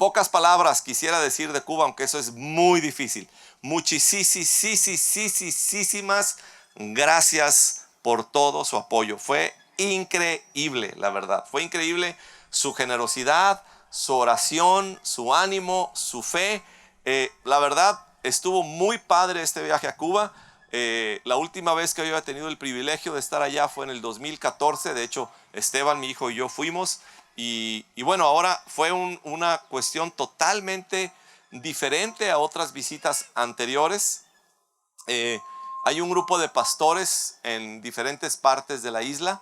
pocas palabras quisiera decir de Cuba, aunque eso es muy difícil. Muchísimas gracias por todo su apoyo. Fue increíble, la verdad. Fue increíble su generosidad, su oración, su ánimo, su fe. La verdad, estuvo muy padre este viaje a Cuba. La última vez que yo había tenido el privilegio de estar allá fue en el 2014. De hecho, Esteban, mi hijo, y yo fuimos. Y bueno, ahora fue una cuestión totalmente diferente a otras visitas anteriores. Hay un grupo de pastores en diferentes partes de la isla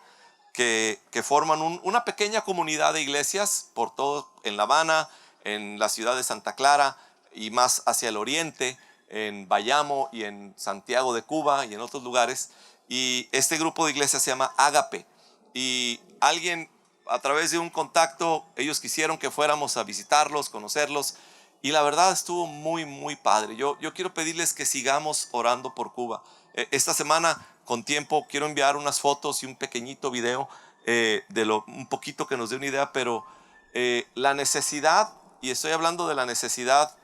que forman una pequeña comunidad de iglesias por todo en La Habana, en la ciudad de Santa Clara y más hacia el oriente, en Bayamo y en Santiago de Cuba y en otros lugares. Y este grupo de iglesias se llama Ágape. Y alguien, a través de un contacto, ellos quisieron que fuéramos a visitarlos, conocerlos. Y la verdad estuvo muy padre. Yo quiero pedirles que sigamos orando por Cuba. Esta semana, con tiempo, quiero enviar unas fotos y un pequeñito video un poquito que nos dé una idea, pero la necesidad, y estoy hablando de la necesidad,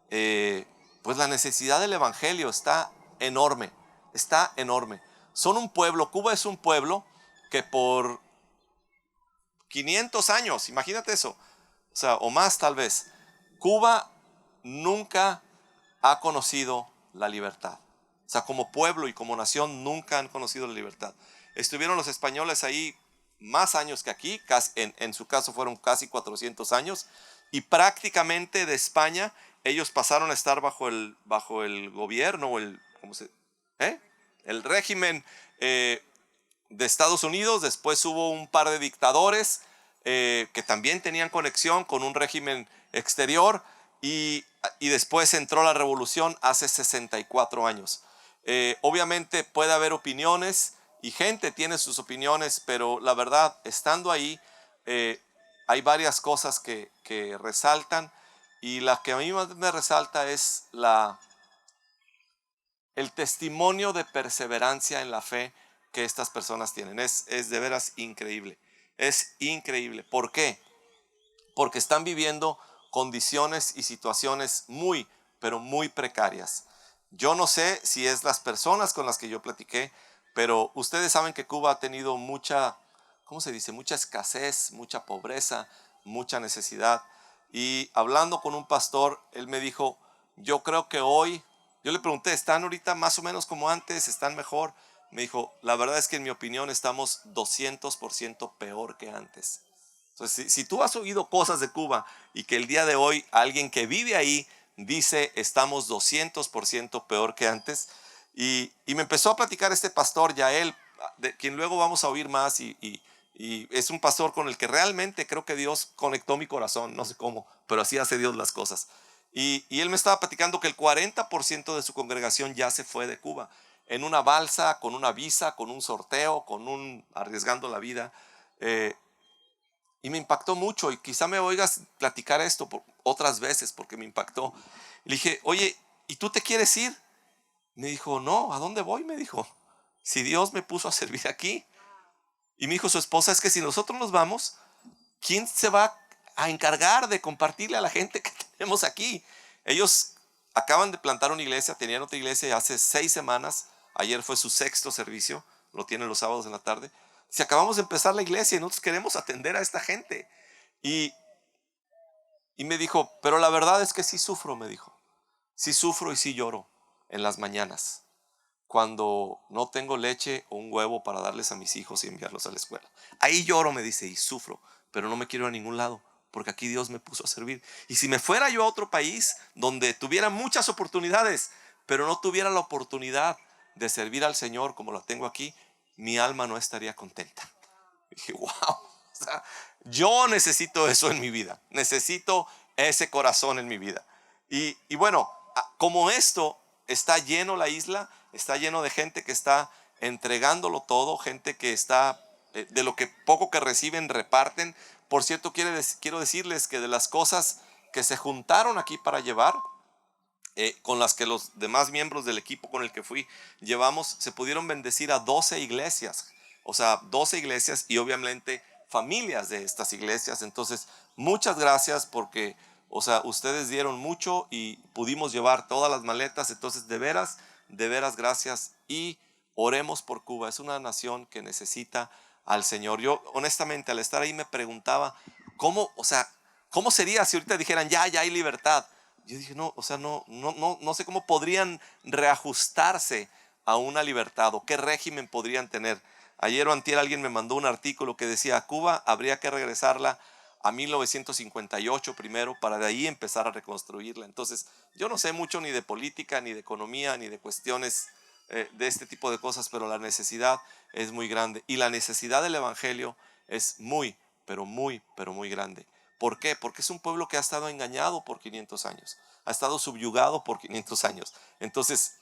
pues la necesidad del evangelio está enorme, está enorme. Son un pueblo, Cuba es un pueblo que por 500 años, imagínate eso, o sea, o más tal vez, Cuba nunca ha conocido la libertad. O sea, como pueblo y como nación nunca han conocido la libertad. Estuvieron los españoles ahí más años que aquí, en su caso fueron casi 400 años, y prácticamente de España ellos pasaron a estar bajo el gobierno, el régimen de Estados Unidos. Después hubo un par de dictadores que también tenían conexión con un régimen exterior, y después entró la revolución hace 64 años. Obviamente puede haber opiniones y gente tiene sus opiniones, pero la verdad, estando ahí, hay varias cosas que resaltan, y la que a mí más me resalta es el testimonio de perseverancia en la fe que estas personas tienen. Es de veras increíble. Es increíble. ¿Por qué? Porque están viviendo condiciones y situaciones pero muy precarias. Yo no sé si es las personas con las que yo platiqué, pero ustedes saben que Cuba ha tenido mucha, ¿cómo se dice? Mucha escasez, mucha pobreza, mucha necesidad. Y hablando con un pastor, él me dijo, yo creo que hoy, yo le pregunté, ¿están ahorita más o menos como antes? ¿Están mejor? Me dijo, la verdad es que en mi opinión estamos 200% peor que antes. Entonces, si tú has oído cosas de Cuba y que el día de hoy alguien que vive ahí dice estamos 200% peor que antes, y me empezó a platicar este pastor Yael, de quien luego vamos a oír más, y es un pastor con el que realmente creo que Dios conectó mi corazón, no sé cómo, pero así hace Dios las cosas. Y él me estaba platicando que el 40% de su congregación ya se fue de Cuba, en una balsa, con una visa, con un sorteo, arriesgando la vida. Y me impactó mucho, y quizá me oigas platicar esto otras veces porque me impactó. Le dije, oye, ¿y tú te quieres ir? Me dijo, no, ¿a dónde voy? Me dijo, si Dios me puso a servir aquí. Y me dijo su esposa, es que si nosotros nos vamos, ¿quién se va a encargar de compartirle a la gente que tenemos aquí? Ellos acaban de plantar una iglesia, tenían otra iglesia hace 6 semanas. Ayer fue su 6º servicio, lo tienen los sábados en la tarde. Si acabamos de empezar la iglesia y nosotros queremos atender a esta gente. Y me dijo, pero la verdad es que sí sufro, me dijo. Sí sufro y sí lloro en las mañanas, cuando no tengo leche o un huevo para darles a mis hijos y enviarlos a la escuela. Ahí lloro, me dice, y sufro, pero no me quiero ir a ningún lado, porque aquí Dios me puso a servir. Y si me fuera yo a otro país donde tuviera muchas oportunidades, pero no tuviera la oportunidad de servir al Señor como la tengo aquí, mi alma no estaría contenta. Y dije, wow, o sea, yo necesito eso en mi vida, necesito ese corazón en mi vida. Y bueno, como esto está lleno la isla, está lleno de gente que está entregándolo todo, gente que está, de lo que poco que reciben, reparten. Por cierto, quiero decirles que de las cosas que se juntaron aquí para llevar, con las que los demás miembros del equipo con el que fui llevamos, se pudieron bendecir a 12 iglesias. O sea, 12 iglesias y obviamente familias de estas iglesias. Entonces, muchas gracias, porque o sea, ustedes dieron mucho y pudimos llevar todas las maletas. Entonces, de veras, gracias. Y oremos por Cuba. Es una nación que necesita al Señor. Yo, honestamente, al estar ahí me preguntaba, ¿cómo, o sea, cómo sería si ahorita dijeran, ya hay libertad? Yo dije, no, o sea, no sé cómo podrían reajustarse a una libertad o qué régimen podrían tener. Ayer o antier alguien me mandó un artículo que decía, a Cuba habría que regresarla a 1958 primero, para de ahí empezar a reconstruirla. Entonces, yo no sé mucho ni de política, ni de economía, ni de cuestiones de este tipo de cosas, pero la necesidad es muy grande. Y la necesidad del evangelio es muy, pero muy, pero muy grande. ¿Por qué? Porque es un pueblo que ha estado engañado por 500 años, ha estado subyugado por 500 años. Entonces,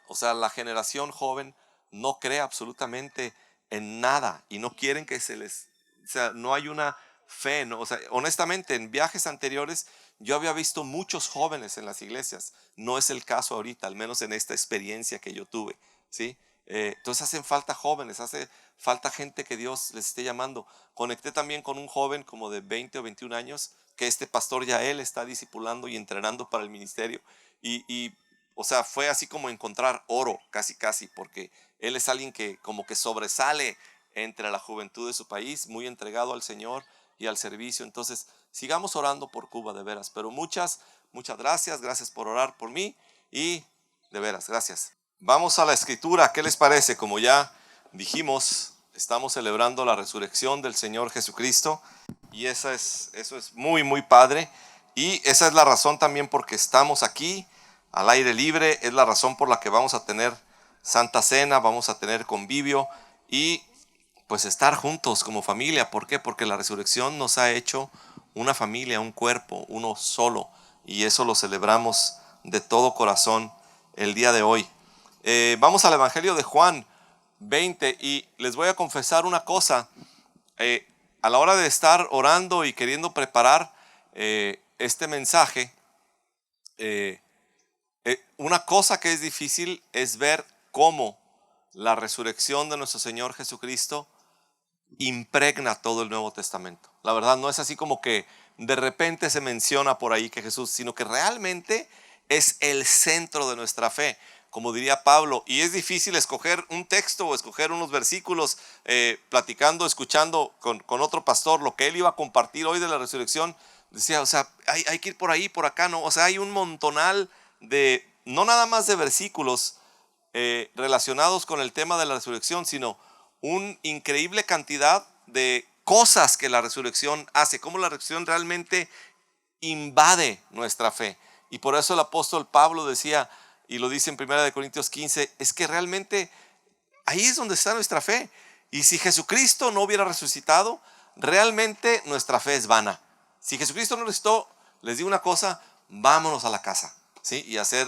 o sea, la generación joven no cree absolutamente en nada y no quieren que o sea, no hay una fe, ¿no? O sea, honestamente, en viajes anteriores yo había visto muchos jóvenes en las iglesias. No es el caso ahorita, al menos en esta experiencia que yo tuve, ¿sí? Entonces hacen falta jóvenes, hace falta gente que Dios les esté llamando. Conecté también con un joven como de 20 o 21 años que este pastor ya él está discipulando y entrenando para el ministerio. O sea, fue así como encontrar oro, casi, porque él es alguien que como que sobresale entre la juventud de su país, muy entregado al Señor y al servicio. Entonces, sigamos orando por Cuba, de veras. Pero muchas gracias por orar por mí y de veras, gracias. Vamos a la escritura, ¿qué les parece? Como ya dijimos, estamos celebrando la resurrección del Señor Jesucristo y eso es muy, muy padre. Y esa es la razón también porque estamos aquí al aire libre, es la razón por la que vamos a tener Santa Cena, vamos a tener convivio y pues estar juntos como familia. ¿Por qué? Porque la resurrección nos ha hecho una familia, un cuerpo, uno solo, y eso lo celebramos de todo corazón el día de hoy. Vamos al Evangelio de Juan 20 y les voy a confesar una cosa. A la hora de estar orando y queriendo preparar este mensaje, una cosa que es difícil es ver cómo la resurrección de nuestro Señor Jesucristo impregna todo el Nuevo Testamento. La verdad no es así como que de repente se menciona por ahí que Jesús, sino que realmente es el centro de nuestra fe, como diría Pablo. Y es difícil escoger un texto o escoger unos versículos, platicando, escuchando con otro pastor lo que él iba a compartir hoy de la resurrección. Decía, o sea, hay que ir por ahí, por acá, ¿no? O sea, hay un montonal de, no nada más de versículos relacionados con el tema de la resurrección, sino una increíble cantidad de cosas que la resurrección hace, cómo la resurrección realmente invade nuestra fe. Y por eso el apóstol Pablo decía, y lo dice en 1 Corintios 15, es que realmente ahí es donde está nuestra fe. Y si Jesucristo no hubiera resucitado, realmente nuestra fe es vana. Si Jesucristo no resucitó, les digo una cosa, vámonos a la casa, ¿sí?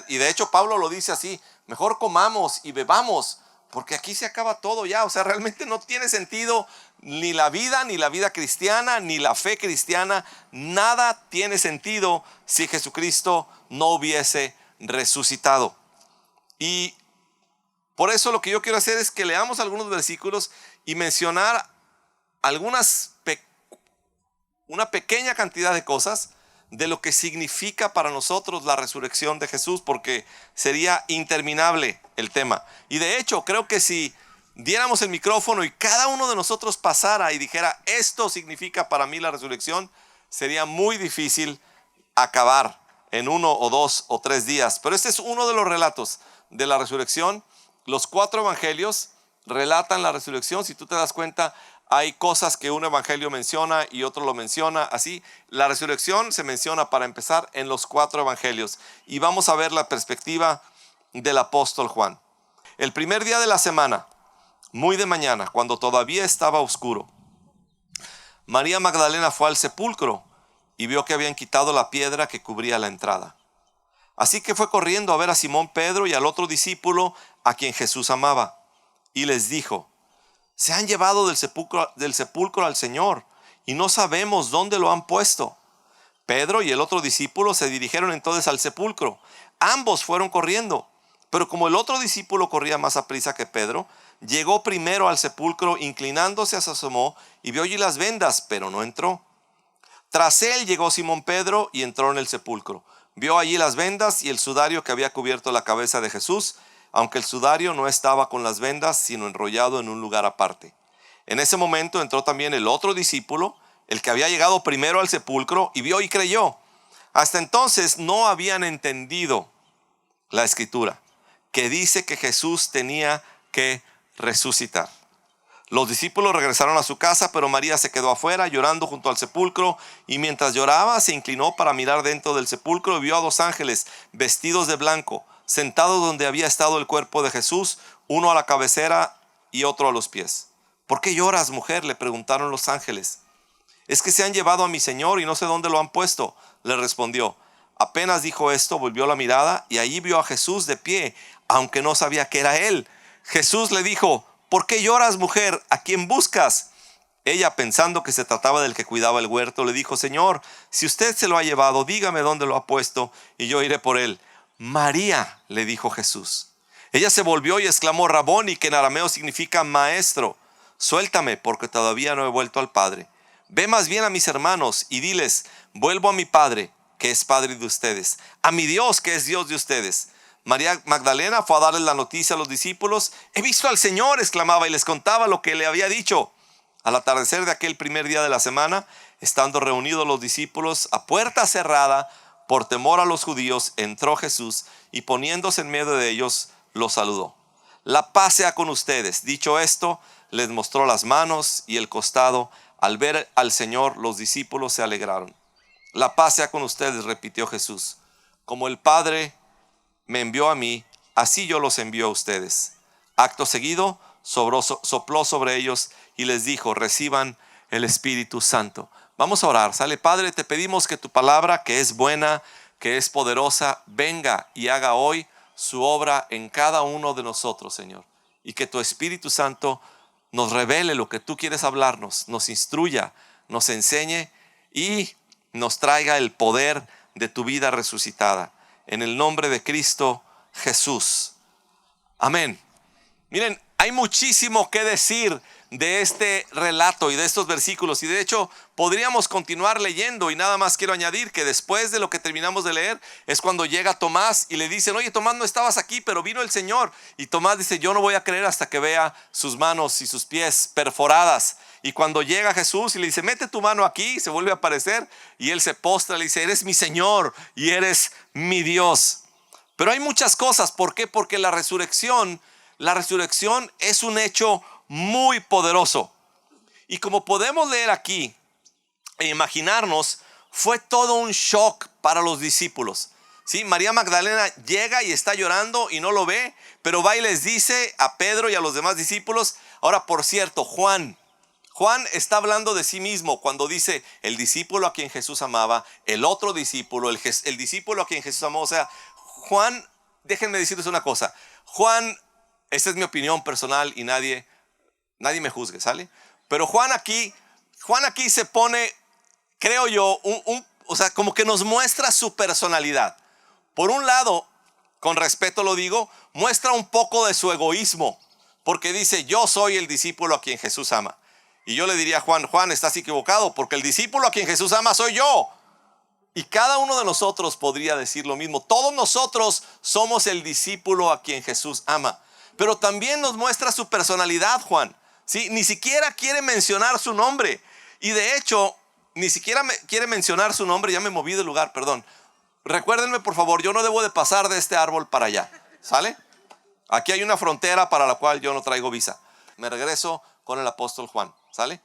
Y de hecho Pablo lo dice así, mejor comamos y bebamos, porque aquí se acaba todo ya. O sea, realmente no tiene sentido ni la vida cristiana, ni la fe cristiana. Nada tiene sentido si Jesucristo no hubiese resucitado. Y por eso lo que yo quiero hacer es que leamos algunos versículos y mencionar una pequeña cantidad de cosas de lo que significa para nosotros la resurrección de Jesús, porque sería interminable el tema. Y de hecho, creo que si diéramos el micrófono y cada uno de nosotros pasara y dijera, esto significa para mí la resurrección, sería muy difícil acabar en 1 o 2 o 3 días. Pero este es uno de los relatos de la resurrección. Los 4 evangelios relatan la resurrección. Si tú te das cuenta, hay cosas que un evangelio menciona y otro lo menciona. Así, la resurrección se menciona, para empezar, en los 4 evangelios. Y vamos a ver la perspectiva del apóstol Juan. El primer día de la semana, muy de mañana, cuando todavía estaba oscuro, María Magdalena fue al sepulcro y vio que habían quitado la piedra que cubría la entrada. Así que fue corriendo a ver a Simón Pedro y al otro discípulo a quien Jesús amaba. Y les dijo, se han llevado del sepulcro al Señor y no sabemos dónde lo han puesto. Pedro y el otro discípulo se dirigieron entonces al sepulcro. Ambos fueron corriendo, pero como el otro discípulo corría más aprisa que Pedro, llegó primero al sepulcro, inclinándose se asomó y vio allí las vendas, pero no entró. Tras él llegó Simón Pedro y entró en el sepulcro. Vio allí las vendas y el sudario que había cubierto la cabeza de Jesús, aunque el sudario no estaba con las vendas, sino enrollado en un lugar aparte. En ese momento entró también el otro discípulo, el que había llegado primero al sepulcro, y vio y creyó. Hasta entonces no habían entendido la escritura, que dice que Jesús tenía que resucitar. Los discípulos regresaron a su casa, pero María se quedó afuera llorando junto al sepulcro, y mientras lloraba se inclinó para mirar dentro del sepulcro y vio a dos ángeles vestidos de blanco, sentados donde había estado el cuerpo de Jesús, uno a la cabecera y otro a los pies. ¿Por qué lloras, mujer?, le preguntaron los ángeles. Es que se han llevado a mi Señor y no sé dónde lo han puesto, le respondió. Apenas dijo esto, volvió la mirada y allí vio a Jesús de pie, aunque no sabía que era él. Jesús le dijo: ¿por qué lloras, mujer? ¿A quién buscas? Ella, pensando que se trataba del que cuidaba el huerto, le dijo: Señor, si usted se lo ha llevado, dígame dónde lo ha puesto y yo iré por él. María, le dijo Jesús. Ella se volvió y exclamó: Raboni, que en arameo significa maestro. Suéltame, porque todavía no he vuelto al Padre. Ve más bien a mis hermanos y diles: vuelvo a mi Padre, que es Padre de ustedes, a mi Dios, que es Dios de ustedes. María Magdalena fue a darles la noticia a los discípulos. He visto al Señor, exclamaba, y les contaba lo que le había dicho. Al atardecer de aquel primer día de la semana, estando reunidos los discípulos a puerta cerrada, por temor a los judíos, entró Jesús y poniéndose en medio de ellos, los saludó. La paz sea con ustedes. Dicho esto, les mostró las manos y el costado. Al ver al Señor, los discípulos se alegraron. La paz sea con ustedes, repitió Jesús. Como el Padre me envió a mí, así yo los envío a ustedes. Acto seguido, sopló sobre ellos y les dijo: reciban el Espíritu Santo. Vamos a orar. Sale, Padre, te pedimos que tu palabra, que es buena, que es poderosa, venga y haga hoy su obra en cada uno de nosotros, Señor. Y que tu Espíritu Santo nos revele lo que tú quieres hablarnos, nos instruya, nos enseñe y nos traiga el poder de tu vida resucitada. En el nombre de Cristo Jesús. Amén. Miren, hay muchísimo que decir de este relato y de estos versículos, y de hecho podríamos continuar leyendo, y nada más quiero añadir que después de lo que terminamos de leer es cuando llega Tomás y le dicen: oye, Tomás, no estabas aquí, pero vino el Señor. Y Tomás dice: yo no voy a creer hasta que vea sus manos y sus pies perforadas. Y cuando llega Jesús y le dice: mete tu mano aquí, se vuelve a aparecer y él se postra, le dice: eres mi Señor y eres mi Dios. Pero hay muchas cosas. ¿Por qué? Porque la resurrección es un hecho muy poderoso. Y como podemos leer aquí e imaginarnos, fue todo un shock para los discípulos. ¿Sí? María Magdalena llega y está llorando y no lo ve, pero va y les dice a Pedro y a los demás discípulos. Ahora, por cierto, Juan está hablando de sí mismo cuando dice el discípulo a quien Jesús amaba, el otro discípulo, el discípulo a quien Jesús amó. O sea, Juan, déjenme decirles una cosa. Juan, esta es mi opinión personal y nadie me juzgue, ¿sale? Pero Juan aquí se pone, creo yo, o sea, como que nos muestra su personalidad. Por un lado, con respeto lo digo, muestra un poco de su egoísmo, porque dice: yo soy el discípulo a quien Jesús ama. Y yo le diría a Juan, estás equivocado, porque el discípulo a quien Jesús ama soy yo. Y cada uno de nosotros podría decir lo mismo. Todos nosotros somos el discípulo a quien Jesús ama. Pero también nos muestra su personalidad, Juan. ¿Sí? Ni siquiera quiere mencionar su nombre. Y de hecho, ni siquiera quiere mencionar su nombre. Ya me moví de lugar, perdón. Recuérdenme, por favor, yo no debo de pasar de este árbol para allá. ¿Sale? Aquí hay una frontera para la cual yo no traigo visa. Me regreso con el apóstol Juan. ¿Sale?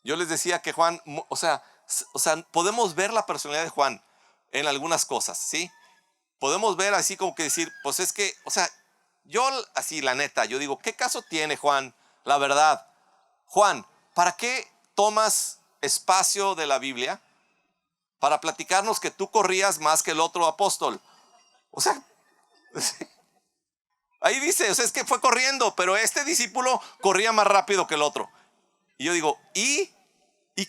Yo les decía que Juan, o sea, podemos ver la personalidad de Juan en algunas cosas, ¿sí? Podemos ver así como que decir, pues es que, o sea, yo así la neta, yo digo, ¿qué caso tiene, Juan? La verdad, Juan, ¿para qué tomas espacio de la Biblia para platicarnos que tú corrías más que el otro apóstol? O sea, ahí dice, o sea, es que fue corriendo, pero este discípulo corría más rápido que el otro. Y yo digo, ¿y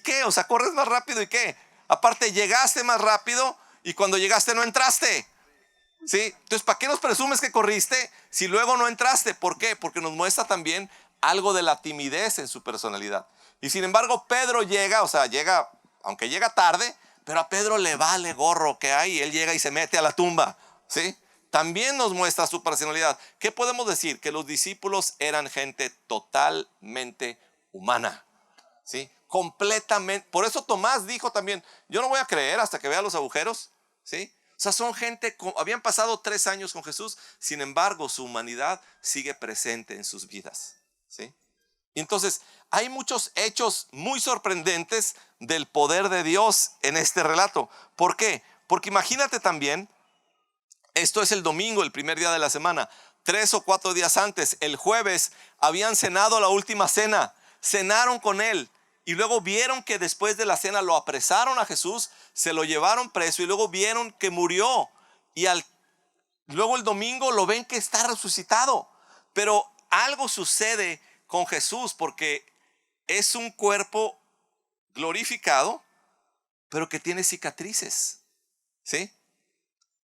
qué? O sea, corres más rápido, ¿y qué? Aparte, llegaste más rápido y cuando llegaste no entraste. ¿Sí? Entonces, ¿para qué nos presumes que corriste si luego no entraste? ¿Por qué? Porque nos muestra también algo de la timidez en su personalidad. Y sin embargo, Pedro llega aunque llega tarde, pero a Pedro le vale gorro que hay, él llega y se mete a la tumba, ¿sí? También nos muestra su personalidad. ¿Qué podemos decir? Que los discípulos eran gente totalmente humana, ¿sí? Completamente. Por eso Tomás dijo también, yo no voy a creer hasta que vea los agujeros, ¿sí? O sea, son gente, habían pasado 3 años con Jesús, sin embargo, su humanidad sigue presente en sus vidas, ¿sí? Y entonces, hay muchos hechos muy sorprendentes del poder de Dios en este relato. ¿Por qué? Porque imagínate también, esto es el domingo, el primer día de la semana. 3 o 4 días antes, el jueves, habían cenado la última cena. Cenaron con él. Y luego vieron que después de la cena lo apresaron a Jesús, se lo llevaron preso y luego vieron que murió. Y luego el domingo lo ven que está resucitado. Pero algo sucede con Jesús porque es un cuerpo glorificado, pero que tiene cicatrices, ¿sí?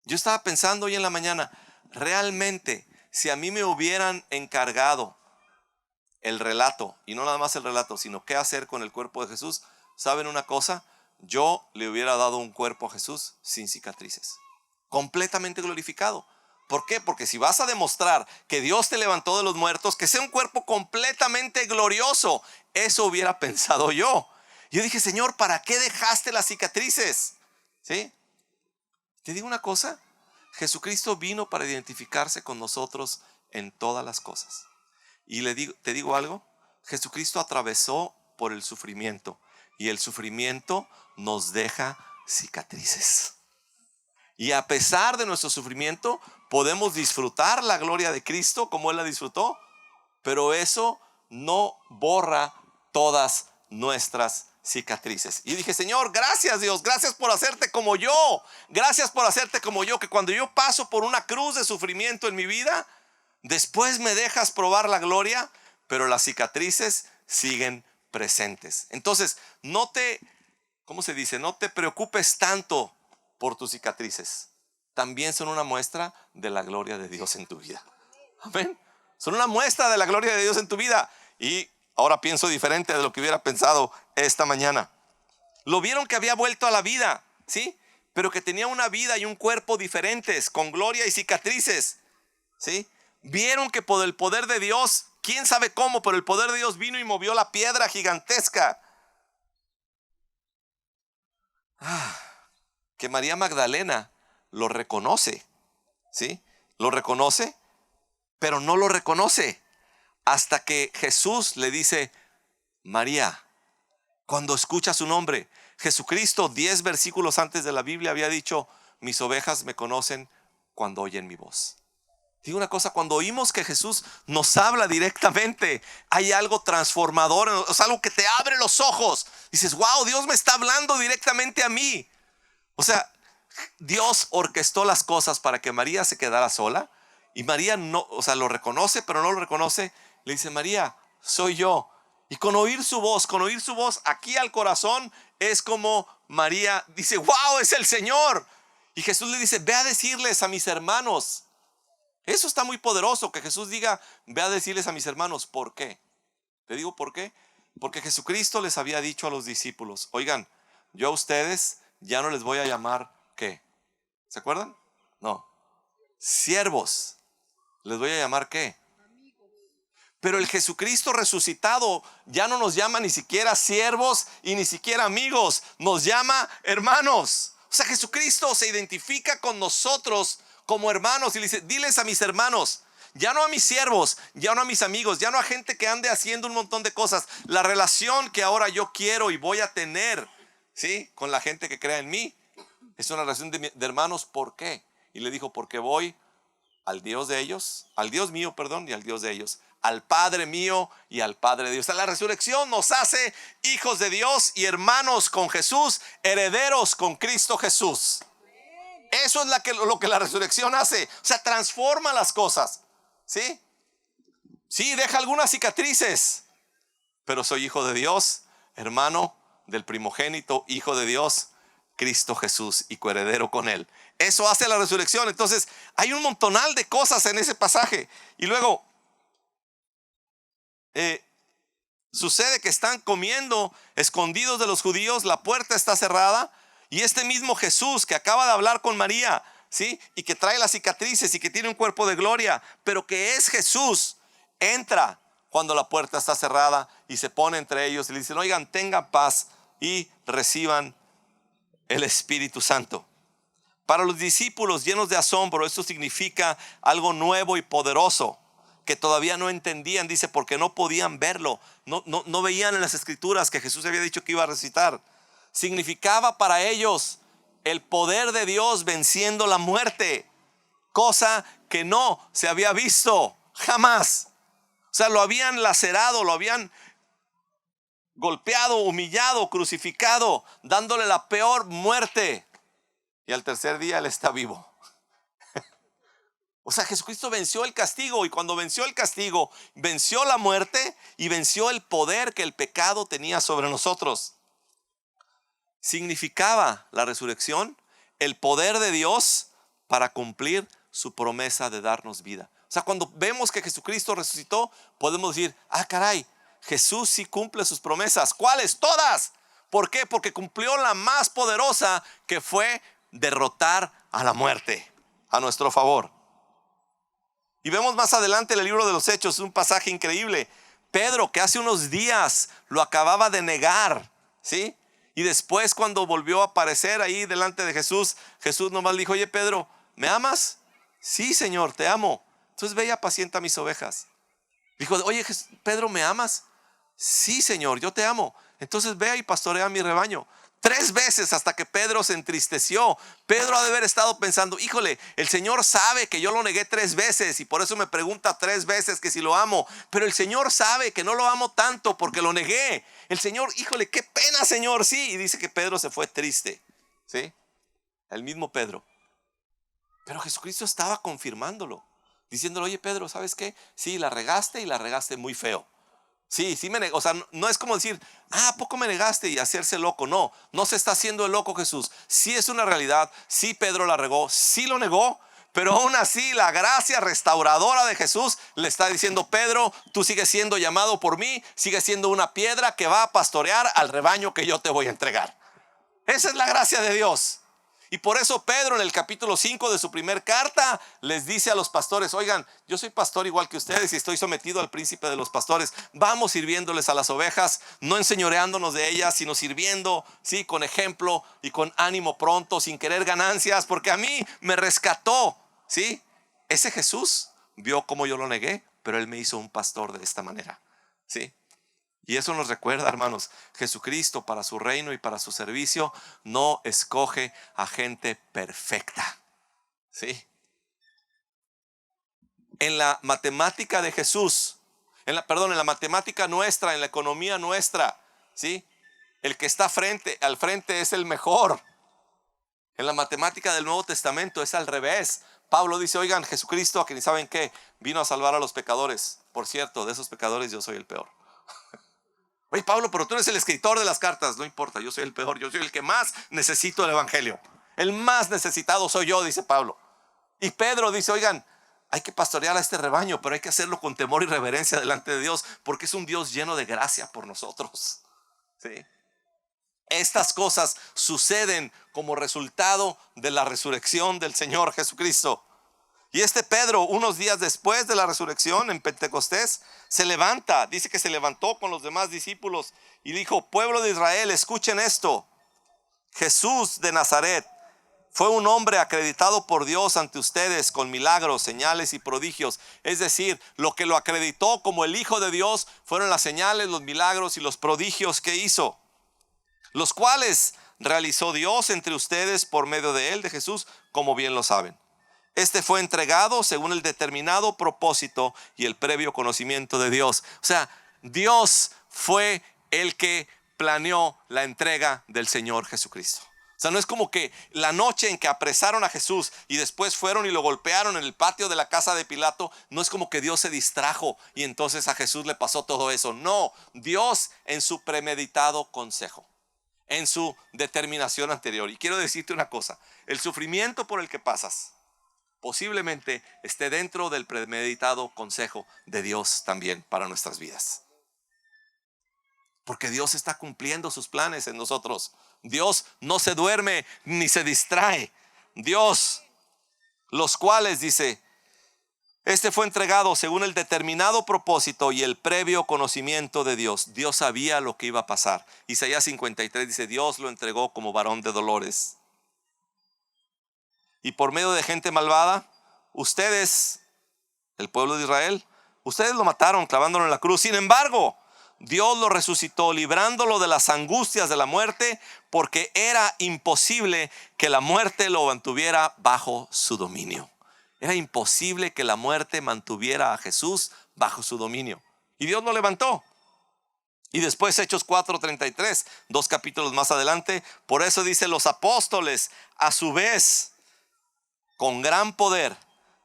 Yo estaba pensando hoy en la mañana, realmente, si a mí me hubieran encargado el relato, y no nada más el relato, sino qué hacer con el cuerpo de Jesús, ¿saben una cosa? Yo le hubiera dado un cuerpo a Jesús sin cicatrices, completamente glorificado. ¿Por qué? Porque si vas a demostrar que Dios te levantó de los muertos, que sea un cuerpo completamente glorioso, eso hubiera pensado yo. Yo dije, Señor, ¿para qué dejaste las cicatrices? ¿Sí? Te digo una cosa, Jesucristo vino para identificarse con nosotros en todas las cosas. Y te digo algo, Jesucristo atravesó por el sufrimiento y el sufrimiento nos deja cicatrices. Y a pesar de nuestro sufrimiento, podemos disfrutar la gloria de Cristo como Él la disfrutó, pero eso no borra todas nuestras cicatrices. Y dije, Señor, gracias Dios, gracias por hacerte como yo. Gracias por hacerte como yo, que cuando yo paso por una cruz de sufrimiento en mi vida, después me dejas probar la gloria, pero las cicatrices siguen presentes. Entonces, ¿cómo se dice? No te preocupes tanto por tus cicatrices. También son una muestra de la gloria de Dios en tu vida. Amén. Son una muestra de la gloria de Dios en tu vida. Y ahora pienso diferente de lo que hubiera pensado esta mañana. Lo vieron que había vuelto a la vida, ¿sí? Pero que tenía una vida y un cuerpo diferentes, con gloria y cicatrices, ¿sí? Vieron que por el poder de Dios, quién sabe cómo, pero el poder de Dios vino y movió la piedra gigantesca. Que María Magdalena lo reconoce, ¿sí? Lo reconoce, pero no lo reconoce hasta que Jesús le dice, María, cuando escucha su nombre. Jesucristo 10 versículos antes de la Biblia había dicho, mis ovejas me conocen cuando oyen mi voz. Digo una cosa, cuando oímos que Jesús nos habla directamente, hay algo transformador, es algo que te abre los ojos. Dices, wow, Dios me está hablando directamente a mí. O sea, Dios orquestó las cosas para que María se quedara sola. Y María no, o sea, lo reconoce, pero no lo reconoce. Le dice, María, soy yo. Y con oír su voz aquí al corazón, es como María dice, wow, es el Señor. Y Jesús le dice, ve a decirles a mis hermanos. Eso está muy poderoso, que Jesús diga, ve a decirles a mis hermanos. ¿Por qué? Te digo por qué. Porque Jesucristo les había dicho a los discípulos, oigan, yo a ustedes ya no les voy a llamar, ¿qué? ¿Se acuerdan? No. Siervos. ¿Les voy a llamar qué? Pero el Jesucristo resucitado ya no nos llama ni siquiera siervos y ni siquiera amigos. Nos llama hermanos. O sea, Jesucristo se identifica con nosotros como hermanos y le dice, diles a mis hermanos. Ya no a mis siervos, ya no a mis amigos, ya no a gente que ande haciendo un montón de cosas. La relación que ahora yo quiero y voy a tener, ¿sí? Con la gente que crea en mí es una relación de hermanos. ¿Por qué? Y le dijo, porque voy al Dios de ellos, al Dios mío, perdón, y al Dios de ellos, al Padre mío y al Padre de Dios. La resurrección nos hace hijos de Dios y hermanos con Jesús, herederos con Cristo Jesús. Eso es lo que la resurrección hace. O sea, transforma las cosas, ¿sí? Sí, deja algunas cicatrices, pero soy hijo de Dios, hermano del primogénito, hijo de Dios, Cristo Jesús, y coheredero con Él. Eso hace la resurrección. Entonces, hay un montonal de cosas en ese pasaje. Y luego, Sucede que están comiendo escondidos de los judíos, la puerta está cerrada y este mismo Jesús que acaba de hablar con María, ¿sí? Y que trae las cicatrices y que tiene un cuerpo de gloria, pero que es Jesús, entra cuando la puerta está cerrada y se pone entre ellos y le dicen, oigan, tengan paz y reciban el Espíritu Santo. Para los discípulos llenos de asombro, esto significa algo nuevo y poderoso que todavía no entendían, dice, porque no podían verlo, no veían en las escrituras que Jesús había dicho que iba a resucitar. Significaba para ellos el poder de Dios venciendo la muerte, cosa que no se había visto jamás. O sea, lo habían lacerado, lo habían golpeado, humillado, crucificado, dándole la peor muerte. Y al tercer día Él está vivo. O sea, Jesucristo venció el castigo, y cuando venció el castigo, venció la muerte y venció el poder que el pecado tenía sobre nosotros. Significaba la resurrección el poder de Dios para cumplir su promesa de darnos vida. O sea, cuando vemos que Jesucristo resucitó, podemos decir, ah, caray, Jesús sí cumple sus promesas. ¿Cuáles? Todas. ¿Por qué? Porque cumplió la más poderosa, que fue derrotar a la muerte a nuestro favor. Y vemos más adelante en el libro de los Hechos un pasaje increíble. Pedro, que hace unos días lo acababa de negar, ¿sí? Y después, cuando volvió a aparecer ahí delante de Jesús, Jesús nomás le dijo, oye Pedro, ¿me amas? Sí, Señor, te amo. Entonces ve y apacienta mis ovejas. Dijo, oye Pedro, ¿me amas? Sí, Señor, yo te amo. Entonces ve y pastorea mi rebaño. 3 veces hasta que Pedro se entristeció. Pedro ha de haber estado pensando, híjole, el Señor sabe que yo lo negué 3 veces y por eso me pregunta 3 veces que si lo amo. Pero el Señor sabe que no lo amo tanto porque lo negué. El Señor, híjole, qué pena, Señor, sí. Y dice que Pedro se fue triste, ¿sí? El mismo Pedro. Pero Jesucristo estaba confirmándolo, diciéndole, oye Pedro, ¿sabes qué? Sí, la regaste y la regaste muy feo. Sí, sí me negó. O sea, no es como decir, ah, ¿a poco me negaste? Y hacerse loco. No, no se está haciendo el loco Jesús. Sí es una realidad. Sí Pedro la regó. Sí lo negó. Pero aún así la gracia restauradora de Jesús le está diciendo, Pedro, tú sigues siendo llamado por mí. Sigues siendo una piedra que va a pastorear al rebaño que yo te voy a entregar. Esa es la gracia de Dios. Y por eso Pedro en el capítulo 5 de su primer carta les dice a los pastores, oigan, yo soy pastor igual que ustedes y estoy sometido al príncipe de los pastores. Vamos sirviéndoles a las ovejas, no enseñoreándonos de ellas, sino sirviendo, sí, con ejemplo y con ánimo pronto, sin querer ganancias, porque a mí me rescató, sí. Ese Jesús vio cómo yo lo negué, pero Él me hizo un pastor de esta manera, sí. Y eso nos recuerda, hermanos, Jesucristo para su reino y para su servicio no escoge a gente perfecta, ¿sí? En la matemática de Jesús, en la matemática nuestra, en la economía nuestra, ¿sí? El que está al frente es el mejor. En la matemática del Nuevo Testamento es al revés. Pablo dice, oigan, Jesucristo, que ni saben qué, vino a salvar a los pecadores. Por cierto, de esos pecadores yo soy el peor. Oye Pablo, pero tú eres el escritor de las cartas. No importa, yo soy el peor, yo soy el que más necesito el evangelio. El más necesitado soy yo, dice Pablo. Y Pedro dice, oigan, hay que pastorear a este rebaño, pero hay que hacerlo con temor y reverencia delante de Dios, porque es un Dios lleno de gracia por nosotros, ¿sí? Estas cosas suceden como resultado de la resurrección del Señor Jesucristo. Y este Pedro, unos días después de la resurrección en Pentecostés, se levanta, dice que se levantó con los demás discípulos y dijo, pueblo de Israel, escuchen esto. Jesús de Nazaret fue un hombre acreditado por Dios ante ustedes con milagros, señales y prodigios. Es decir, lo que lo acreditó como el Hijo de Dios fueron las señales, los milagros y los prodigios que hizo, los cuales realizó Dios entre ustedes por medio de él, de Jesús, como bien lo saben. Este fue entregado según el determinado propósito y el previo conocimiento de Dios. O sea, Dios fue el que planeó la entrega del Señor Jesucristo. O sea, no es como que la noche en que apresaron a Jesús y después fueron y lo golpearon en el patio de la casa de Pilato, no es como que Dios se distrajo y entonces a Jesús le pasó todo eso. No, Dios en su premeditado consejo, en su determinación anterior. Y quiero decirte una cosa, el sufrimiento por el que pasas posiblemente esté dentro del premeditado consejo de Dios también para nuestras vidas. Porque Dios está cumpliendo sus planes en nosotros. Dios no se duerme ni se distrae. Dios, los cuales, dice, este fue entregado según el determinado propósito y el previo conocimiento de Dios. Dios sabía lo que iba a pasar. Isaías 53 dice, Dios lo entregó como varón de dolores. Y por medio de gente malvada, ustedes, el pueblo de Israel, ustedes lo mataron clavándolo en la cruz. Sin embargo, Dios lo resucitó, librándolo de las angustias de la muerte, porque era imposible que la muerte lo mantuviera bajo su dominio. Era imposible que la muerte mantuviera a Jesús bajo su dominio. Y Dios lo levantó. Y después Hechos 4:33, 2 capítulos más adelante, por eso dice, los apóstoles a su vez, con gran poder,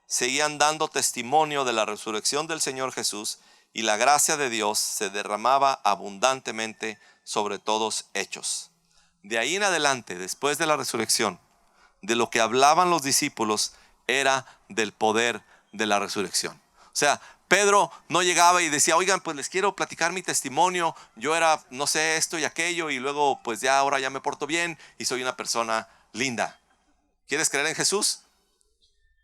seguían dando testimonio de la resurrección del Señor Jesús, y la gracia de Dios se derramaba abundantemente sobre todos ellos. De ahí en adelante, después de la resurrección, de lo que hablaban los discípulos era del poder de la resurrección. O sea, Pedro no llegaba y decía, oigan, pues les quiero platicar mi testimonio. Yo era, no sé, esto y aquello, y luego pues ya ahora ya me porto bien y soy una persona linda. ¿Quieres creer en Jesús?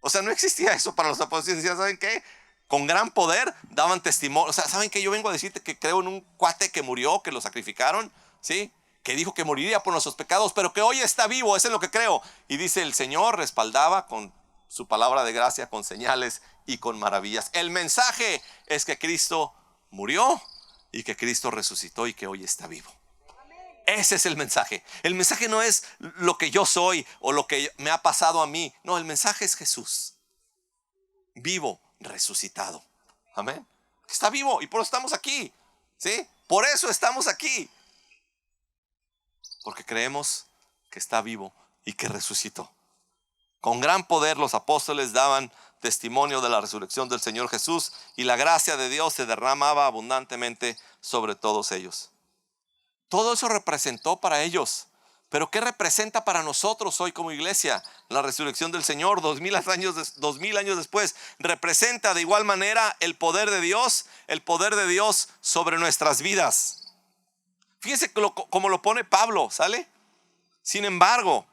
O sea, no existía eso para los apóstoles. Decían, ¿saben qué? Con gran poder daban testimonio. O sea, ¿saben qué? Yo vengo a decirte que creo en un cuate que murió, que lo sacrificaron, ¿sí? Que dijo que moriría por nuestros pecados, pero que hoy está vivo, eso es lo que creo. Y dice, el Señor respaldaba con su palabra de gracia, con señales y con maravillas. El mensaje es que Cristo murió y que Cristo resucitó y que hoy está vivo. Ese es el mensaje. El mensaje no es lo que yo soy o lo que me ha pasado a mí. No, el mensaje es Jesús, vivo, resucitado. Amén. Está vivo y por eso estamos aquí. ¿Sí? Por eso estamos aquí. Porque creemos que está vivo y que resucitó. Con gran poder los apóstoles daban testimonio de la resurrección del Señor Jesús, y la gracia de Dios se derramaba abundantemente sobre todos ellos. Todo eso representó para ellos. Pero ¿qué representa para nosotros hoy como iglesia? La resurrección del Señor 2000 años después representa de igual manera el poder de Dios sobre nuestras vidas. Fíjense cómo lo pone Pablo, ¿sale? Sin embargo,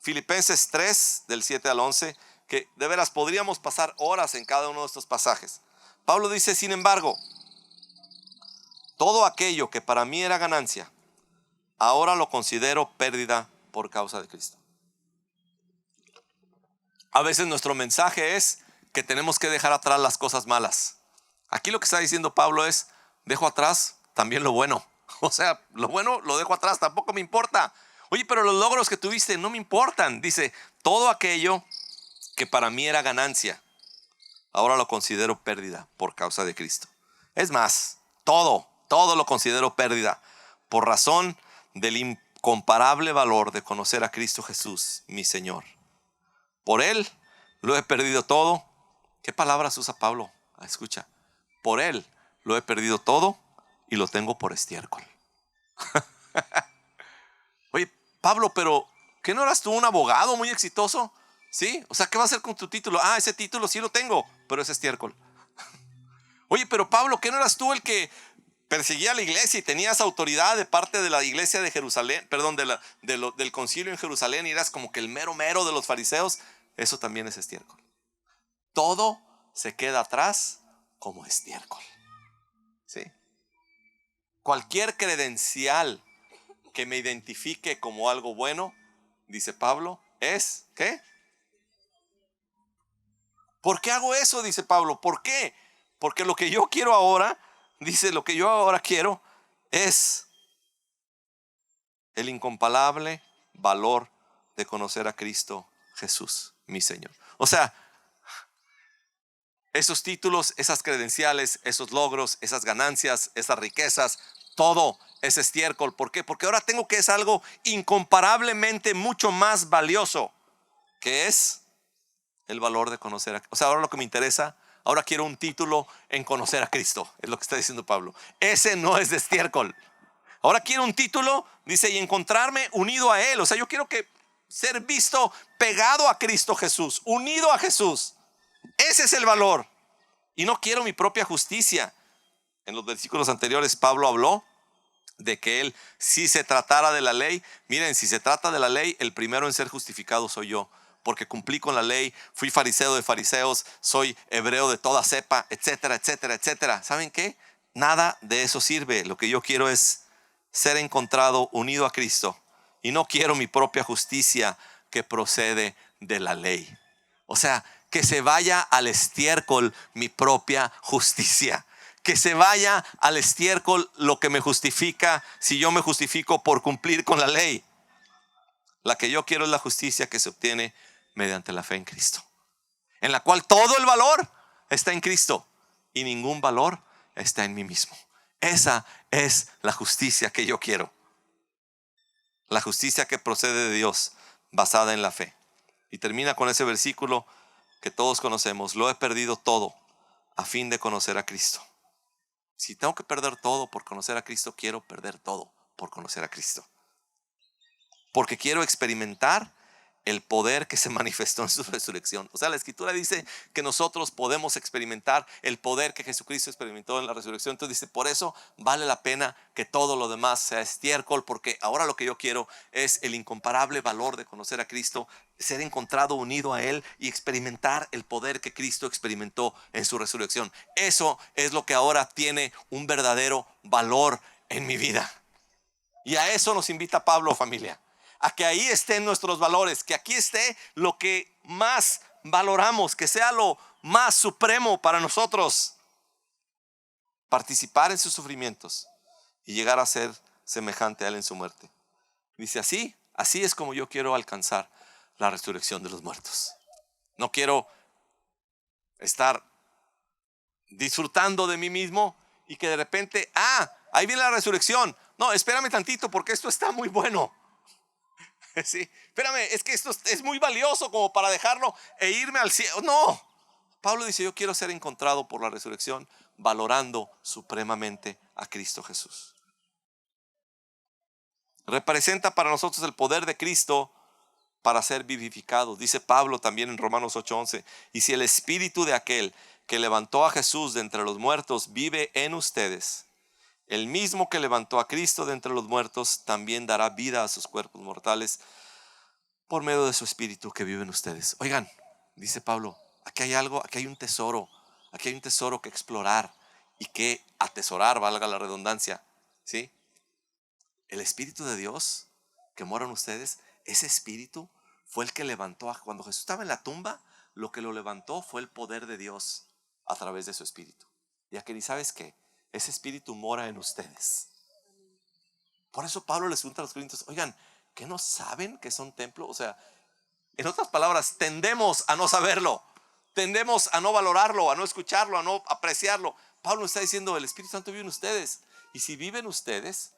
Filipenses 3, del 7 al 11, que de veras podríamos pasar horas en cada uno de estos pasajes. Pablo dice, sin embargo, todo aquello que para mí era ganancia, ahora lo considero pérdida por causa de Cristo. A veces nuestro mensaje es que tenemos que dejar atrás las cosas malas. Aquí lo que está diciendo Pablo es, dejo atrás también lo bueno. O sea, lo bueno lo dejo atrás, tampoco me importa. Oye, pero los logros que tuviste no me importan. Dice, todo aquello que para mí era ganancia, ahora lo considero pérdida por causa de Cristo. Es más, todo lo considero pérdida por razón del incomparable valor de conocer a Cristo Jesús, mi Señor. Por Él lo he perdido todo. ¿Qué palabras usa Pablo? Escucha, por Él lo he perdido todo y lo tengo por estiércol. Oye, Pablo, pero ¿qué no eras tú un abogado muy exitoso? ¿Sí? O sea, ¿qué va a hacer con tu título? Ah, ese título sí lo tengo, pero es estiércol. Oye, pero Pablo, ¿qué no eras tú el que perseguía a la iglesia y tenías autoridad de parte de la iglesia de Jerusalén, perdón, del concilio en Jerusalén, y eras como que el mero de los fariseos? Eso también es estiércol. Todo se queda atrás como estiércol. ¿Sí? Cualquier credencial que me identifique como algo bueno, dice Pablo, es, ¿qué? ¿Por qué hago eso? Dice Pablo. ¿Por qué? Porque lo que yo quiero ahora, dice, lo que yo ahora quiero es el incomparable valor de conocer a Cristo Jesús, mi Señor. O sea, esos títulos, esas credenciales, esos logros, esas ganancias, esas riquezas, todo es estiércol. ¿Por qué? Porque ahora tengo que es algo incomparablemente mucho más valioso, que es el valor de conocer a Cristo. O sea, ahora lo que me interesa, ahora quiero un título en conocer a Cristo, es lo que está diciendo Pablo. Ese no es de estiércol. Ahora quiero un título, dice, y encontrarme unido a Él. O sea, yo quiero ser visto pegado a Cristo Jesús, unido a Jesús. Ese es el valor. Y no quiero mi propia justicia. En los versículos anteriores Pablo habló de que Él, si se tratara de la ley, miren, si se trata de la ley, el primero en ser justificado soy yo, porque cumplí con la ley, fui fariseo de fariseos, soy hebreo de toda cepa, etcétera, etcétera, etcétera. ¿Saben qué? Nada de eso sirve. Lo que yo quiero es ser encontrado unido a Cristo, y no quiero mi propia justicia que procede de la ley. O sea, que se vaya al estiércol mi propia justicia. Que se vaya al estiércol lo que me justifica si yo me justifico por cumplir con la ley. La que yo quiero es la justicia que se obtiene mediante la fe en Cristo, en la cual todo el valor está en Cristo y ningún valor está en mí mismo. Esa es la justicia que yo quiero. La justicia que procede de Dios, basada en la fe. Y termina con ese versículo que todos conocemos: lo he perdido todo a fin de conocer a Cristo. Si tengo que perder todo por conocer a Cristo, quiero perder todo por conocer a Cristo. Porque quiero experimentar el poder que se manifestó en su resurrección. O sea, la Escritura dice que nosotros podemos experimentar el poder que Jesucristo experimentó en la resurrección. Entonces dice, por eso vale la pena que todo lo demás sea estiércol, porque ahora lo que yo quiero es el incomparable valor de conocer a Cristo, ser encontrado unido a Él y experimentar el poder que Cristo experimentó en su resurrección. Eso es lo que ahora tiene un verdadero valor en mi vida. Y a eso nos invita Pablo, familia. A que ahí estén nuestros valores, que aquí esté lo que más valoramos, que sea lo más supremo para nosotros. Participar en sus sufrimientos y llegar a ser semejante a Él en su muerte. Dice, así es como yo quiero alcanzar la resurrección de los muertos. No quiero estar disfrutando de mí mismo y que de repente, ahí viene la resurrección. No, espérame tantito porque esto está muy bueno. Sí, espérame, es que esto es muy valioso como para dejarlo e irme al cielo. No, Pablo dice, yo quiero ser encontrado por la resurrección, valorando supremamente a Cristo Jesús. Representa para nosotros el poder de Cristo para ser vivificados. Dice Pablo también en Romanos 8:11, y si el espíritu de aquel que levantó a Jesús de entre los muertos vive en ustedes, el mismo que levantó a Cristo de entre los muertos también dará vida a sus cuerpos mortales por medio de su espíritu que vive en ustedes. Oigan, dice Pablo, aquí hay algo, aquí hay un tesoro que explorar y que atesorar, valga la redundancia, ¿sí? El espíritu de Dios que mora en ustedes, ese espíritu fue el que levantó cuando Jesús estaba en la tumba, lo que lo levantó fue el poder de Dios a través de su espíritu. Ya que ni sabes qué, ese espíritu mora en ustedes. Por eso Pablo les pregunta a los corintios, oigan, ¿qué no saben que son templo? O sea, en otras palabras, tendemos a no saberlo, tendemos a no valorarlo, a no escucharlo, a no apreciarlo. Pablo está diciendo, el Espíritu Santo vive en ustedes, y si vive en ustedes,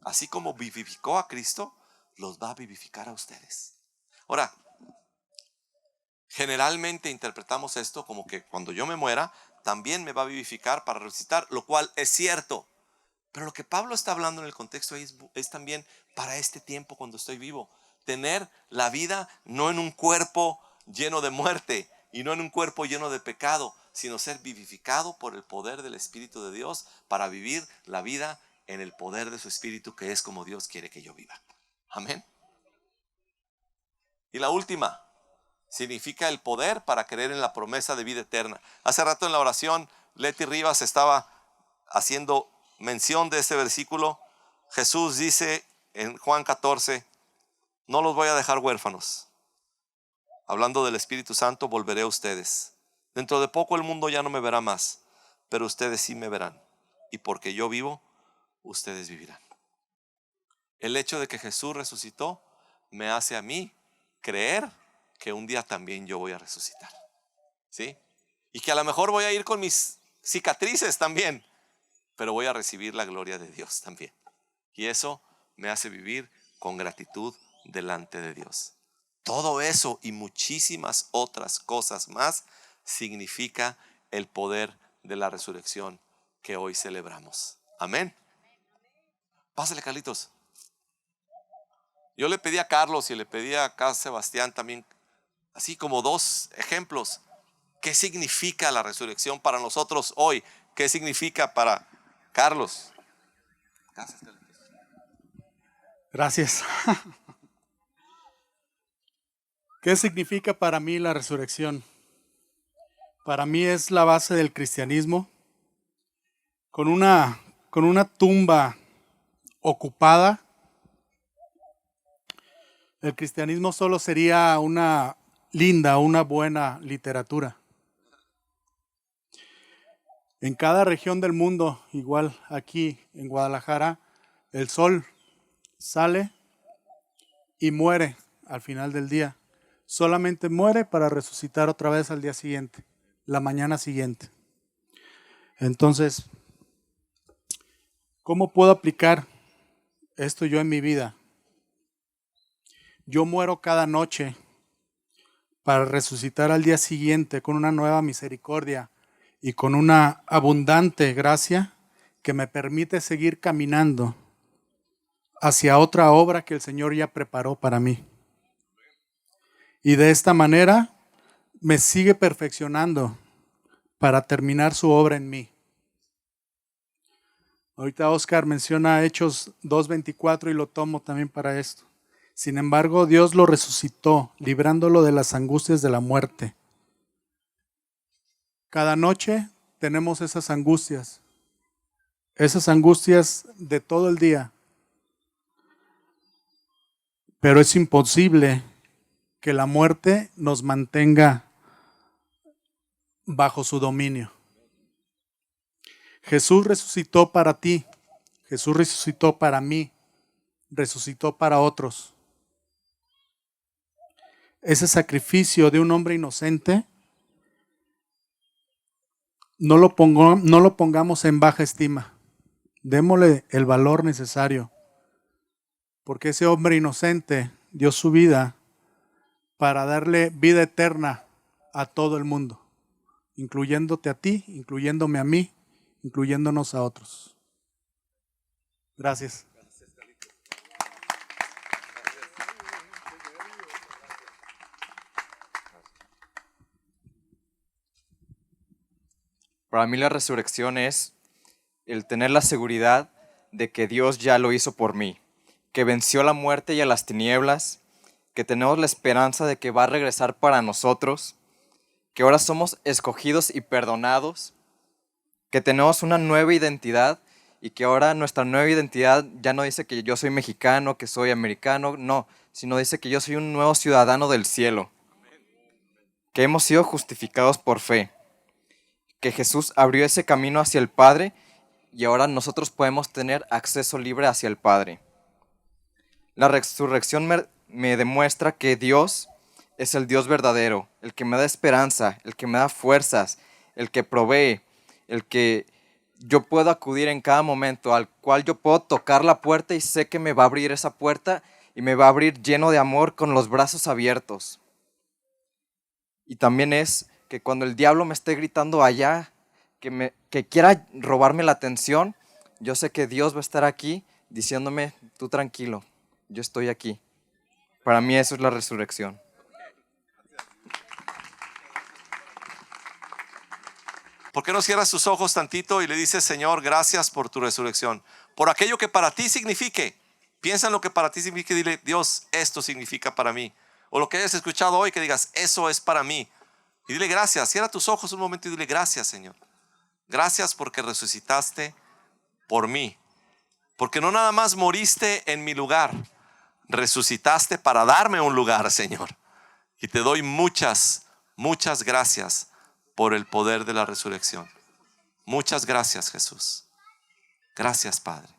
así como vivificó a Cristo, los va a vivificar a ustedes. Ahora, generalmente interpretamos esto como que cuando yo me muera, también me va a vivificar para resucitar, lo cual es cierto. Pero lo que Pablo está hablando en el contexto ahí es también para este tiempo cuando estoy vivo. Tener la vida no en un cuerpo lleno de muerte y no en un cuerpo lleno de pecado, sino ser vivificado por el poder del Espíritu de Dios para vivir la vida en el poder de su Espíritu, que es como Dios quiere que yo viva. Amén. Y la última, significa el poder para creer en la promesa de vida eterna. Hace rato en la oración, Leti Rivas estaba haciendo mención de este versículo. Jesús dice en Juan 14, no los voy a dejar huérfanos. Hablando del Espíritu Santo, volveré a ustedes. Dentro de poco el mundo ya no me verá más, pero ustedes sí me verán. Y porque yo vivo, ustedes vivirán. El hecho de que Jesús resucitó me hace a mí creer que un día también yo voy a resucitar. ¿Sí? Y que a lo mejor voy a ir con mis cicatrices también, pero voy a recibir la gloria de Dios también. Y eso me hace vivir con gratitud delante de Dios. Todo eso y muchísimas otras cosas más significa el poder de la resurrección que hoy celebramos. Amén. Pásale, Carlitos. Yo le pedí a Carlos y le pedí a Sebastián también, así como dos ejemplos. ¿Qué significa la resurrección para nosotros hoy? ¿Qué significa para Carlos? Gracias, Carlitos. Gracias. ¿Qué significa para mí la resurrección? Para mí es la base del cristianismo. Con una tumba ocupada, el cristianismo solo sería una buena literatura. En cada región del mundo, igual aquí en Guadalajara, el sol sale y muere al final del día. Solamente muere para resucitar otra vez al día siguiente, la mañana siguiente. Entonces, ¿cómo puedo aplicar esto yo en mi vida? Yo muero cada noche para resucitar al día siguiente con una nueva misericordia y con una abundante gracia que me permite seguir caminando hacia otra obra que el Señor ya preparó para mí. Y de esta manera me sigue perfeccionando para terminar su obra en mí. Ahorita Oscar menciona Hechos 2:24 y lo tomo también para esto. Sin embargo, Dios lo resucitó, librándolo de las angustias de la muerte. Cada noche tenemos esas angustias de todo el día. Pero es imposible que la muerte nos mantenga bajo su dominio. Jesús resucitó para ti, Jesús resucitó para mí, resucitó para otros. Ese sacrificio de un hombre inocente, no lo pongamos en baja estima. Démosle el valor necesario, porque ese hombre inocente dio su vida para darle vida eterna a todo el mundo, incluyéndote a ti, incluyéndome a mí, incluyéndonos a otros. Gracias. Para mí la resurrección es el tener la seguridad de que Dios ya lo hizo por mí, que venció a la muerte y a las tinieblas, que tenemos la esperanza de que va a regresar para nosotros, que ahora somos escogidos y perdonados, que tenemos una nueva identidad y que ahora nuestra nueva identidad ya no dice que yo soy mexicano, que soy americano, no, sino dice que yo soy un nuevo ciudadano del cielo, que hemos sido justificados por fe, que Jesús abrió ese camino hacia el Padre y ahora nosotros podemos tener acceso libre hacia el Padre. La resurrección me demuestra que Dios es el Dios verdadero, el que me da esperanza, el que me da fuerzas, el que provee, el que yo puedo acudir en cada momento, al cual yo puedo tocar la puerta y sé que me va a abrir esa puerta y me va a abrir lleno de amor con los brazos abiertos. Y también es que cuando el diablo me esté gritando allá, que quiera robarme la atención, yo sé que Dios va a estar aquí diciéndome, tú tranquilo, yo estoy aquí. Para mí eso es la resurrección. ¿Por qué no cierras tus ojos tantito y le dices, Señor, gracias por tu resurrección? Por aquello que para ti signifique. Piensa en lo que para ti signifique y dile, Dios, esto significa para mí. O lo que hayas escuchado hoy, que digas, eso es para mí. Y dile gracias. Cierra tus ojos un momento y dile gracias, Señor. Gracias porque resucitaste por mí. Porque no nada más moriste en mi lugar. Resucitaste para darme un lugar, Señor. Y te doy muchas, muchas gracias por el poder de la resurrección. Muchas gracias, Jesús. Gracias, Padre.